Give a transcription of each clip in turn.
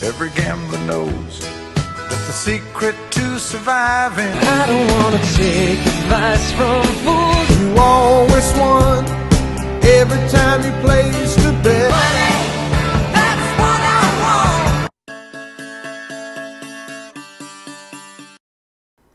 Every gambler knows that the secret to surviving. I don't wanna take advice from fools. You always won every time you placed a bet. Money, that's what I want.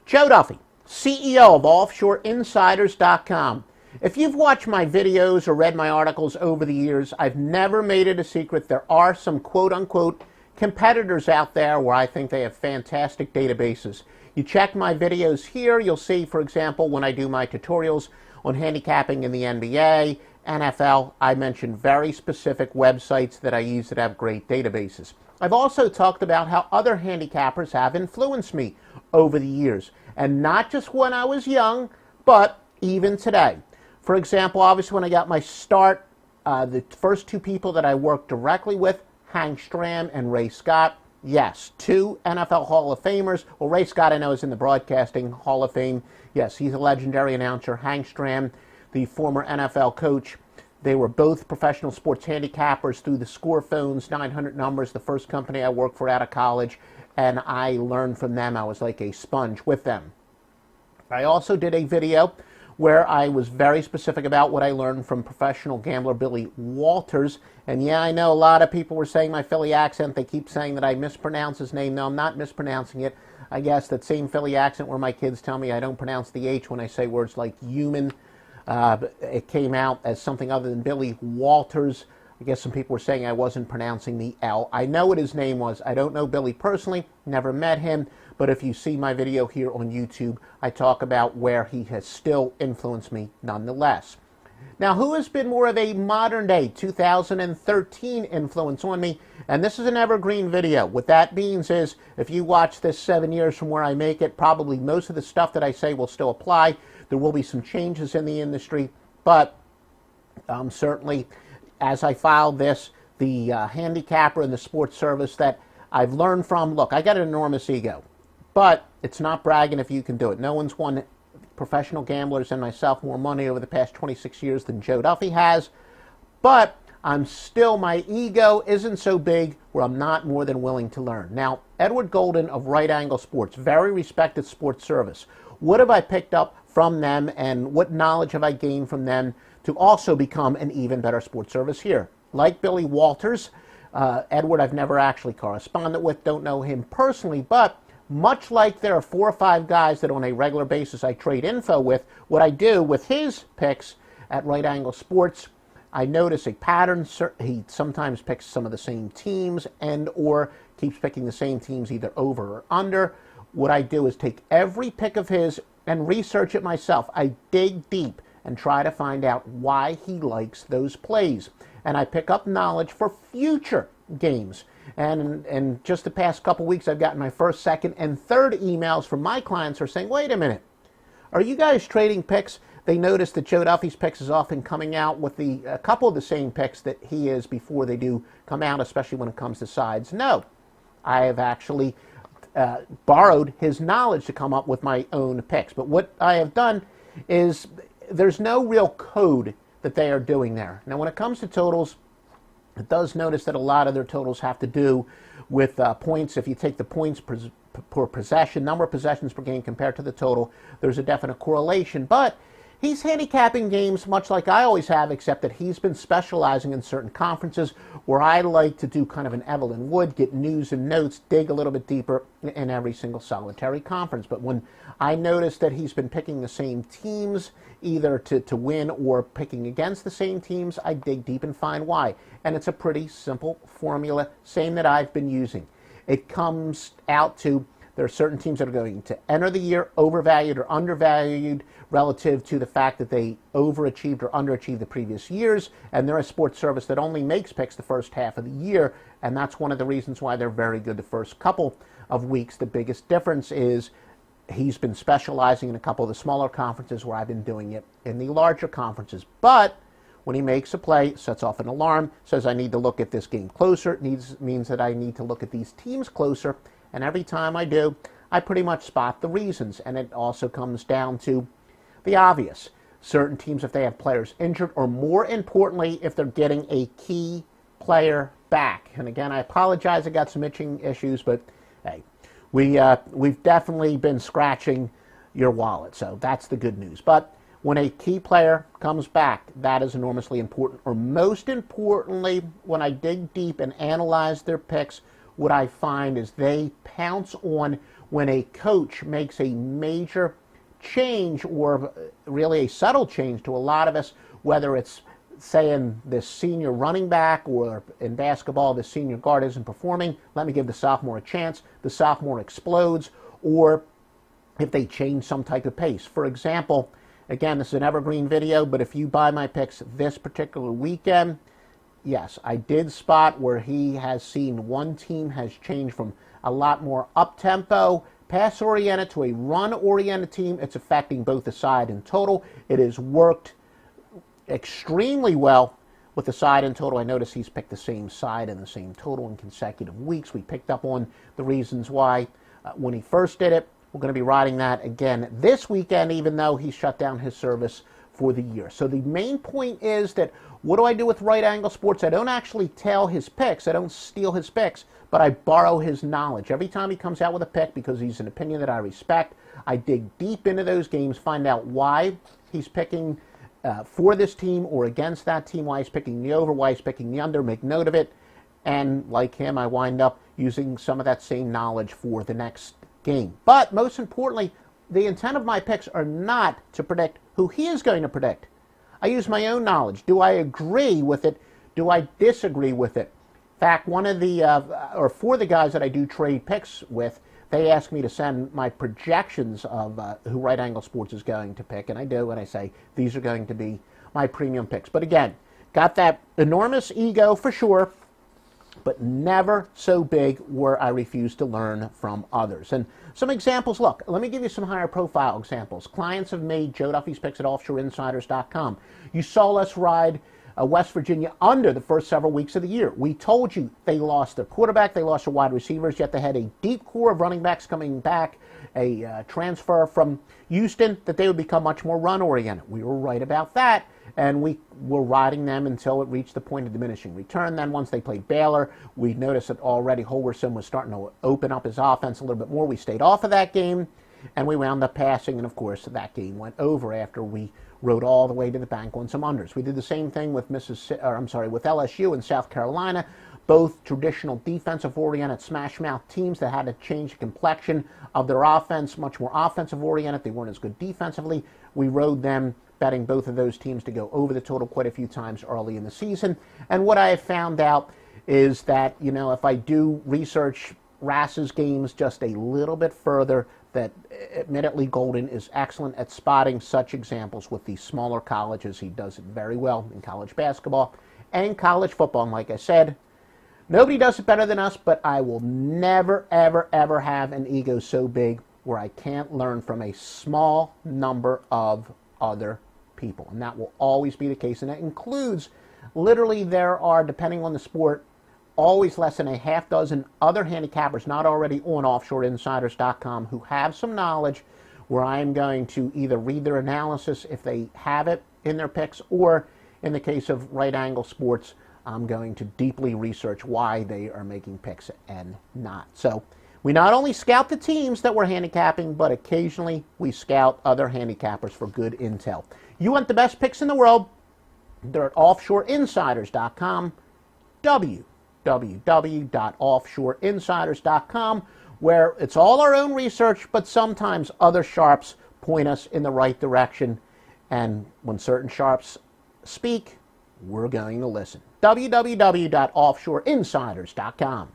Joe Duffy, CEO of OffshoreInsiders.com. If you've watched my videos or read my articles over the years, I've never made it a secret there are some quote-unquote competitors out there where I think they have fantastic databases. You check my videos here, you'll see, for example, when I do my tutorials on handicapping in the NBA, NFL, I mention very specific websites that I use that have great databases. I've also talked about how other handicappers have influenced me over the years, and not just when I was young, but even today. For example, obviously when I got my start, the first two people that I worked directly with, Hank Stram and Ray Scott, yes, two NFL Hall of Famers. Well, Ray Scott I know is in the Broadcasting Hall of Fame. Yes, he's a legendary announcer. Hank Stram, the former NFL coach. They were both professional sports handicappers through the Score Phones 900 numbers, the first company I worked for out of college, and I learned from them. I was like a sponge with them. I also did a video where I was very specific about what I learned from professional gambler Billy Walters. And yeah, I know a lot of people were saying my Philly accent. They keep saying that I mispronounce his name. No, I'm not mispronouncing it. I guess that same Philly accent where my kids tell me I don't pronounce the H when I say words like human. It came out as something other than Billy Walters. I guess some people were saying I wasn't pronouncing the L. I know what his name was. I don't know Billy personally, never met him. But if you see my video here on YouTube, I talk about where he has still influenced me nonetheless. Now, who has been more of a modern day 2013 influence on me? And this is an evergreen video. What that means is if you watch this 7 years from where I make it, probably most of the stuff that I say will still apply. There will be some changes in the industry, but certainly as I filed this, the handicapper and the sports service that I've learned from, look, I got an enormous ego. But it's not bragging if you can do it. No one's won professional gamblers and myself more money over the past 26 years than Joe Duffy has. But I'm still, my ego isn't so big where I'm not more than willing to learn. Now, Edward Golden of Right Angle Sports, very respected sports service. What have I picked up from them and what knowledge have I gained from them to also become an even better sports service here? Like Billy Walters, Edward I've never actually corresponded with, don't know him personally, but much like there are 4 or 5 guys that on a regular basis I trade info with, what I do with his picks at Right Angle Sports, I notice a pattern. He sometimes picks some of the same teams and or keeps picking the same teams either over or under. What I do is take every pick of his and research it myself. I dig deep and try to find out why he likes those plays. And I pick up knowledge for future games. And in just the past couple weeks, I've gotten my first, second, and third emails from my clients who are saying, wait a minute, are you guys trading picks? They notice that Joe Duffy's picks is often coming out with a couple of the same picks that he is before they do come out, especially when it comes to sides. No, I have actually borrowed his knowledge to come up with my own picks. But what I have done is there's no real code that they are doing there. Now, when it comes to totals, it does notice that a lot of their totals have to do with points. If you take the points per possession, number of possessions per game compared to the total, there's a definite correlation. But he's handicapping games much like I always have, except that he's been specializing in certain conferences where I like to do kind of an Evelyn Wood, get news and notes, dig a little bit deeper in every single solitary conference. But when I notice that he's been picking the same teams, either to win or picking against the same teams, I dig deep and find why. And it's a pretty simple formula, same that I've been using. It comes out to there are certain teams that are going to enter the year overvalued or undervalued relative to the fact that they overachieved or underachieved the previous years, and they're a sports service that only makes picks the first half of the year, and that's one of the reasons why they're very good the first couple of weeks. The biggest difference is he's been specializing in a couple of the smaller conferences where I've been doing it in the larger conferences. But when he makes a play, sets off an alarm, says I need to look at this game closer, it means that I need to look at these teams closer, and every time I do, I pretty much spot the reasons. And it also comes down to the obvious. Certain teams, if they have players injured, or more importantly, if they're getting a key player back. And again, I apologize, I got some itching issues, but hey, we've definitely been scratching your wallet, so that's the good news. But when a key player comes back, that is enormously important. Or most importantly, when I dig deep and analyze their picks, what I find is they pounce on when a coach makes a major change, or really a subtle change to a lot of us, whether it's saying this senior running back, or in basketball, the senior guard isn't performing, let me give the sophomore a chance, the sophomore explodes, or if they change some type of pace. For example, again, this is an evergreen video, but if you buy my picks this particular weekend, yes, I did spot where he has seen one team has changed from a lot more up-tempo, pass-oriented to a run-oriented team. It's affecting both the side and total. It has worked extremely well with the side and total. I notice he's picked the same side and the same total in consecutive weeks. We picked up on the reasons why when he first did it. We're going to be riding that again this weekend, even though he shut down his service for the year. So the main point is that what do I do with Right Angle Sports? I don't actually tell his picks. I don't steal his picks, but I borrow his knowledge. Every time he comes out with a pick, because he's an opinion that I respect, I dig deep into those games, find out why he's picking for this team or against that team, why he's picking the over, why he's picking the under, make note of it. And like him, I wind up using some of that same knowledge for the next game. But most importantly, the intent of my picks are not to predict who he is going to predict. I use my own knowledge. Do I agree with it? Do I disagree with it? In fact, one of the, or for the guys that I do trade picks with, they ask me to send my projections of who Right Angle Sports is going to pick, and I do, and I say these are going to be my premium picks. But again, got that enormous ego for sure, but never so big where I refuse to learn from others. And some examples, look, let me give you some higher profile examples. Clients have made Joe Duffy's picks at offshoreinsiders.com. You saw us ride West Virginia under the first several weeks of the year. We told you they lost their quarterback, they lost their wide receivers, yet they had a deep core of running backs coming back, a transfer from Houston, that they would become much more run-oriented. We were right about that, and we were riding them until it reached the point of diminishing return. Then once they played Baylor, we noticed that already Holgorsen was starting to open up his offense a little bit more. We stayed off of that game, and we wound up passing, and of course that game went over after we rode all the way to the bank on some unders. We did the same thing with with LSU and South Carolina, both traditional defensive-oriented smash-mouth teams that had to change the complexion of their offense, much more offensive-oriented. They weren't as good defensively. We rode them, betting both of those teams to go over the total quite a few times early in the season. And what I have found out is that, you know, if I do research Rass's games just a little bit further, that admittedly Golden is excellent at spotting such examples with these smaller colleges. He does it very well in college basketball and college football. And like I said, nobody does it better than us, but I will never, ever, ever have an ego so big where I can't learn from a small number of other people. And that will always be the case. And that includes, literally, there are, depending on the sport, always less than a half dozen other handicappers not already on offshoreinsiders.com who have some knowledge where I'm going to either read their analysis if they have it in their picks, or in the case of Right Angle Sports, I'm going to deeply research why they are making picks and not. So we not only scout the teams that we're handicapping, but occasionally we scout other handicappers for good intel. You want the best picks in the world? They're at offshoreinsiders.com, www.offshoreinsiders.com, where it's all our own research, but sometimes other sharps point us in the right direction. And when certain sharps speak, we're going to listen. www.offshoreinsiders.com.